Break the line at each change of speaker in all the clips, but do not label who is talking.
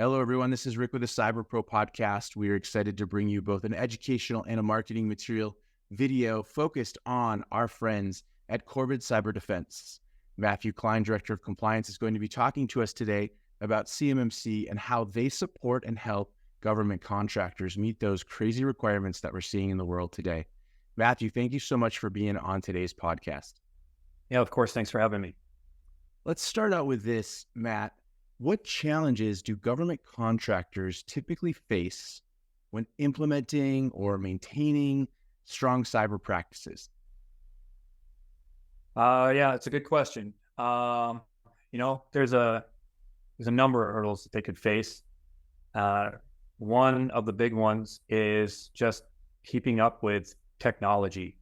Hello, everyone. This is Rick with the Cyber Pro podcast. We are excited to bring you both an educational and a marketing material video focused on our friends at Corvid Cyberdefense. Matthew Kline, Director of Compliance, is going to be talking to us today about CMMC and how they support and help government contractors meet those crazy requirements that we're seeing in the world today. Matthew, thank you so much for being on today's podcast.
Yeah, of course. Thanks for having me.
Let's start out with this, Matt. What challenges do government contractors typically face when implementing or maintaining strong cyber practices?
Yeah, it's a good question. There's a number of hurdles that they could face. One of the big ones is just keeping up with technology.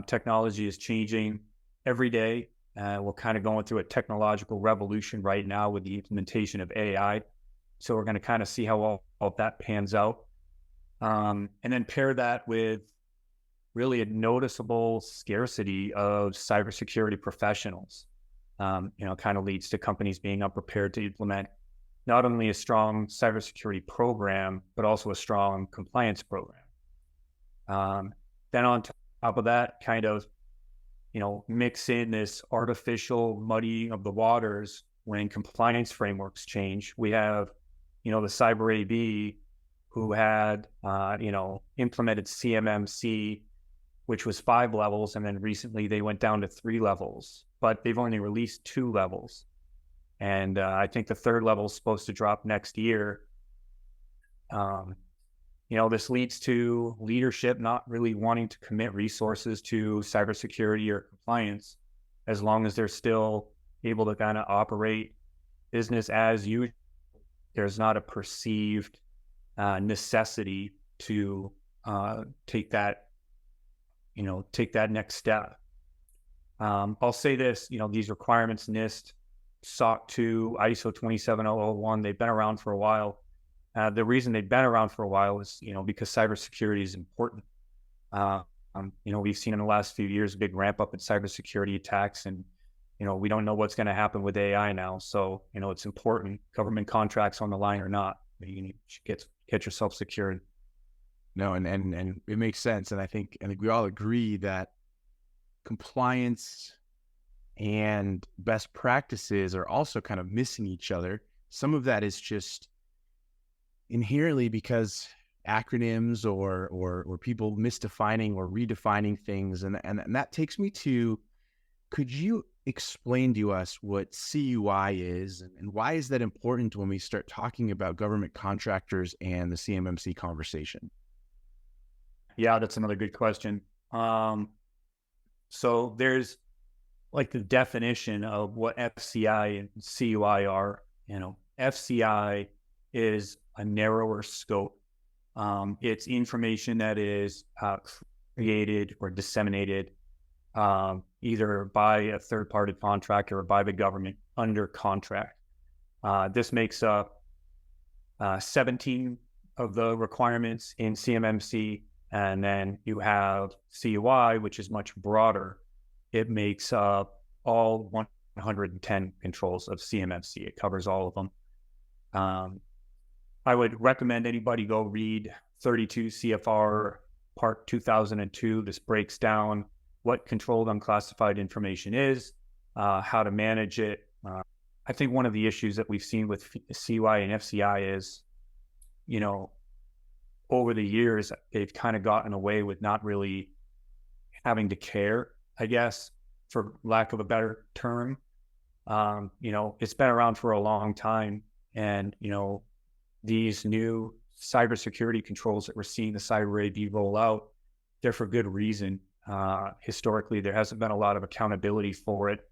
Technology is changing every day. We're kind of going through a technological revolution right now with the implementation of AI. So we're going to kind of see how all of that pans out. And then pair that with really a noticeable scarcity of cybersecurity professionals. Kind of leads to companies being unprepared to implement not only a strong cybersecurity program, but also a strong compliance program. Then on top of that, kind of mix in this artificial muddying of the waters when compliance frameworks change. We have, the Cyber AB who had, implemented CMMC, which was 5 levels. And then recently they went down to 3 levels, but they've only released 2 levels. And I think the 3rd level is supposed to drop next year. This leads to leadership not really wanting to commit resources to cybersecurity or compliance as long as they're still able to kind of operate business as usual. There's not a perceived necessity to take that next step. I'll say this, these requirements, NIST, SOC 2, ISO 27001, they've been around for a while. The reason they've been around for a while is, because cybersecurity is important. We've seen in the last few years a big ramp up in cybersecurity attacks, and we don't know what's going to happen with AI now. So it's important, government contracts on the line or not, you should get yourself secured.
No, and it makes sense, and I think we all agree that compliance and best practices are also kind of missing each other. Some of that is just inherently because acronyms or people misdefining or redefining things. And that takes me to, could you explain to us what CUI is and why is that important when we start talking about government contractors and the CMMC conversation?
Yeah, that's another good question. So there's like the definition of what FCI and CUI are. FCI is a narrower scope. It's information that is created or disseminated either by a third-party contractor or by the government under contract. This makes up 17 of the requirements in CMMC, and then you have CUI, which is much broader. It makes up all 110 controls of CMMC. It covers all of them. I would recommend anybody go read 32 CFR Part 2002. This breaks down what controlled unclassified information is, how to manage it. I think one of the issues that we've seen with CUI and FCI is, over the years, they've kind of gotten away with not really having to care, I guess, for lack of a better term. It's been around for a long time, and, these new cybersecurity controls that we're seeing the Cyber AB roll out, they're for good reason. Historically, there hasn't been a lot of accountability for it.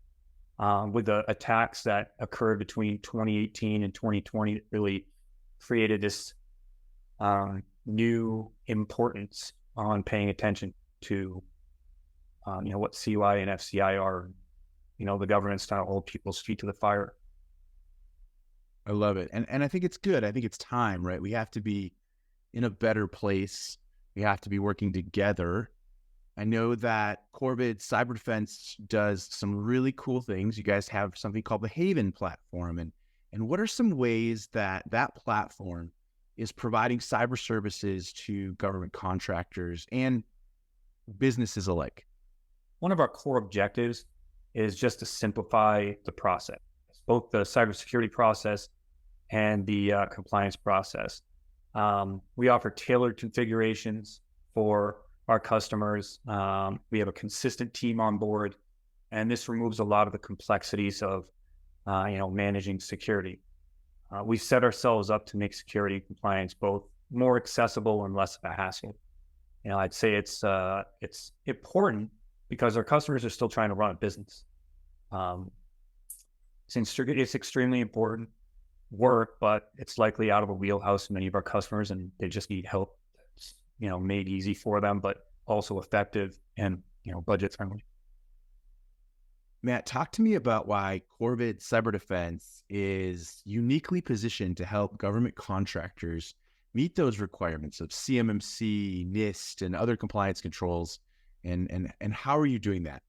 With the attacks that occurred between 2018 and 2020, it really created this new importance on paying attention to, what CUI and FCI are. The government's trying to hold people's feet to the fire.
I love it. And I think it's good. I think it's time, right? We have to be in a better place. We have to be working together. I know that Corvid Cyberdefense does some really cool things. You guys have something called the Haven platform, and And what are some ways that that platform is providing cyber services to government contractors and businesses alike?
One of our core objectives is just to simplify the process, both the cybersecurity process and the compliance process. We offer tailored configurations for our customers. We have a consistent team on board, and this removes a lot of the complexities of managing security. We've set ourselves up to make security and compliance both more accessible and less of a hassle. I'd say it's important because our customers are still trying to run a business. It's extremely important work, but it's likely out of a wheelhouse of many of our customers, and they just need help, made easy for them, but also effective and, budget friendly.
Matt, talk to me about why Corvid Cyberdefense is uniquely positioned to help government contractors meet those requirements of CMMC, NIST, and other compliance controls, and how are you doing that?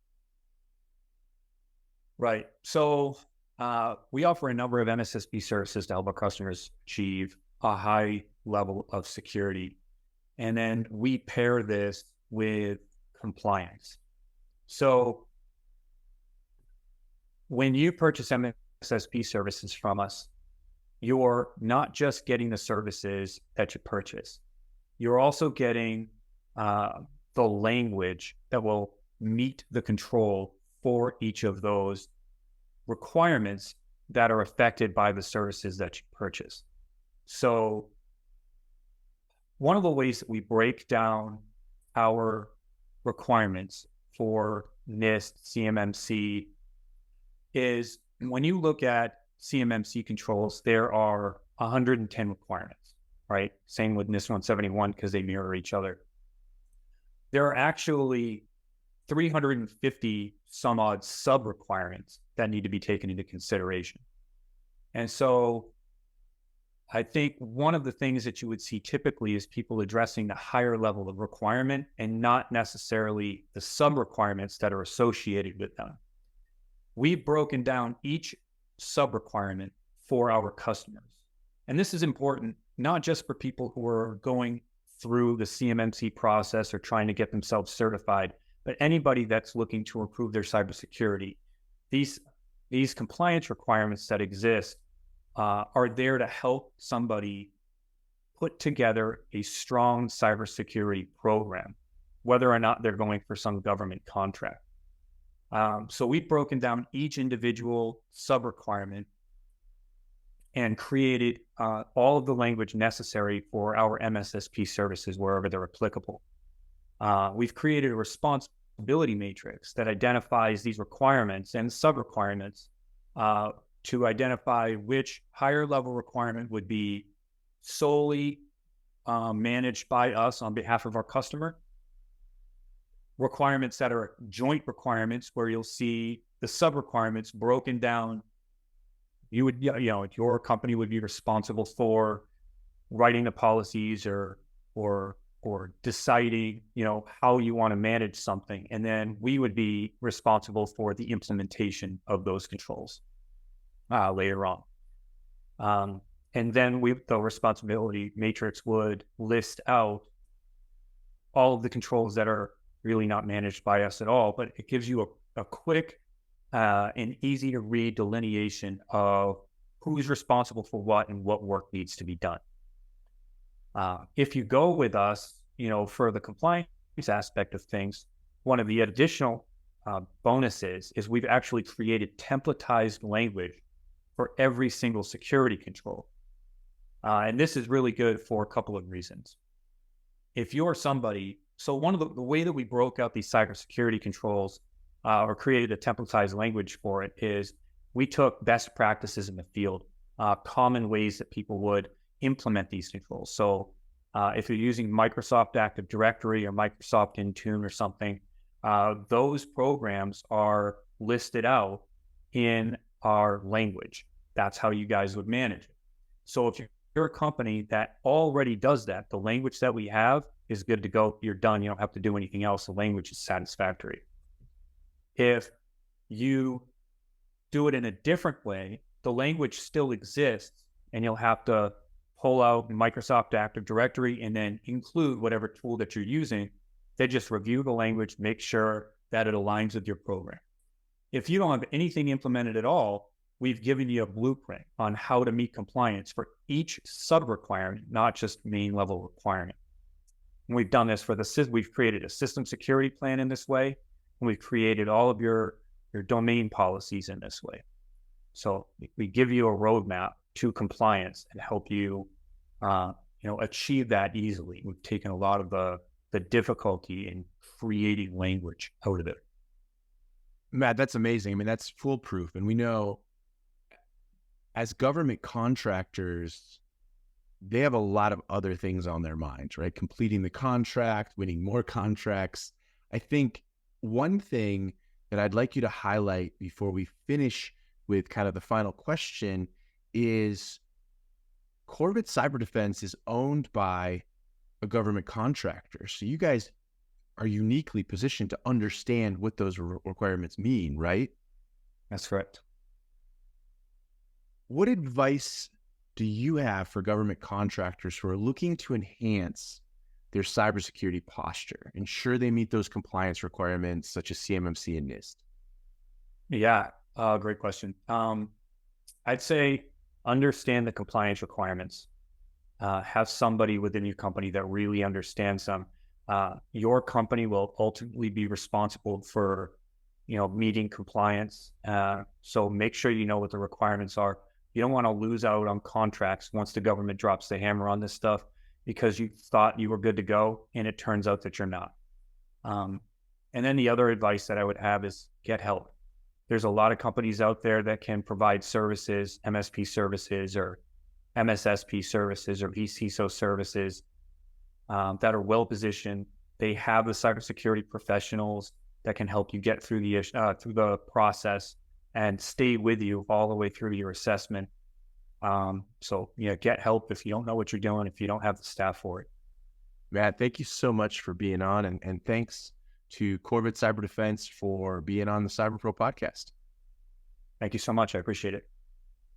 Right. So we offer a number of MSSP services to help our customers achieve a high level of security. And then we pair this with compliance. So when you purchase MSSP services from us, you're not just getting the services that you purchase. You're also getting the language that will meet the control for each of those requirements that are affected by the services that you purchase. So one of the ways that we break down our requirements for NIST, CMMC, is when you look at CMMC controls, there are 110 requirements, right? Same with NIST 171 because they mirror each other. There are actually 350 some odd sub requirements that need to be taken into consideration. And so I think one of the things that you would see typically is people addressing the higher level of requirement and not necessarily the sub requirements that are associated with them. We've broken down each sub requirement for our customers. And this is important, not just for people who are going through the CMMC process or trying to get themselves certified, but anybody that's looking to improve their cybersecurity. These compliance requirements that exist are there to help somebody put together a strong cybersecurity program, whether or not they're going for some government contract. So we've broken down each individual sub-requirement and created all of the language necessary for our MSSP services wherever they're applicable. We've created a responsibility matrix that identifies these requirements and sub-requirements to identify which higher level requirement would be solely managed by us on behalf of our customer. Requirements that are joint requirements where you'll see the sub-requirements broken down. Your company would be responsible for writing the policies or deciding, how you want to manage something. And then we would be responsible for the implementation of those controls later on. And then the responsibility matrix would list out all of the controls that are really not managed by us at all, but it gives you a quick and easy to read delineation of who's responsible for what and what work needs to be done. If you go with us, for the compliance aspect of things, one of the additional bonuses is we've actually created templatized language for every single security control. And this is really good for a couple of reasons. If you're somebody, so one of the way that we broke out these cybersecurity controls or created a templatized language for it is we took best practices in the field, common ways that people would implement these controls. So if you're using Microsoft Active Directory or Microsoft Intune or something, those programs are listed out in our language. That's how you guys would manage it. So if you're a company that already does that, the language that we have is good to go. You're done. You don't have to do anything else. The language is satisfactory. If you do it in a different way, the language still exists, and you'll have to pull out Microsoft Active Directory and then include whatever tool that you're using. They just review the language, make sure that it aligns with your program. If you don't have anything implemented at all, we've given you a blueprint on how to meet compliance for each sub-requirement, not just main level requirement. And we've done this we've created a system security plan in this way, and we've created all of your domain policies in this way. So we give you a roadmap to compliance and help you, achieve that easily. We've taken a lot of the difficulty in creating language out of it.
Matt, that's amazing. I mean, that's foolproof. And we know as government contractors, they have a lot of other things on their minds, right? Completing the contract, winning more contracts. I think one thing that I'd like you to highlight before we finish with kind of the final question is Corvid Cyberdefense is owned by a government contractor. So you guys are uniquely positioned to understand what those requirements mean, right?
That's correct.
What advice do you have for government contractors who are looking to enhance their cybersecurity posture, ensure they meet those compliance requirements such as CMMC and NIST?
Yeah, great question. I'd say understand the compliance requirements. Have somebody within your company that really understands them. Your company will ultimately be responsible for, meeting compliance. So make sure you know what the requirements are. You don't want to lose out on contracts once the government drops the hammer on this stuff because you thought you were good to go and it turns out that you're not. And then the other advice that I would have is get help. There's a lot of companies out there that can provide services, MSP services or MSSP services or vCISO services that are well positioned. They have the cybersecurity professionals that can help you get through the process and stay with you all the way through your assessment. So get help if you don't know what you're doing, if you don't have the staff for it.
Matt, thank you so much for being on, and thanks to Corvid Cyberdefense for being on the CyberPro podcast.
Thank you so much. I appreciate it.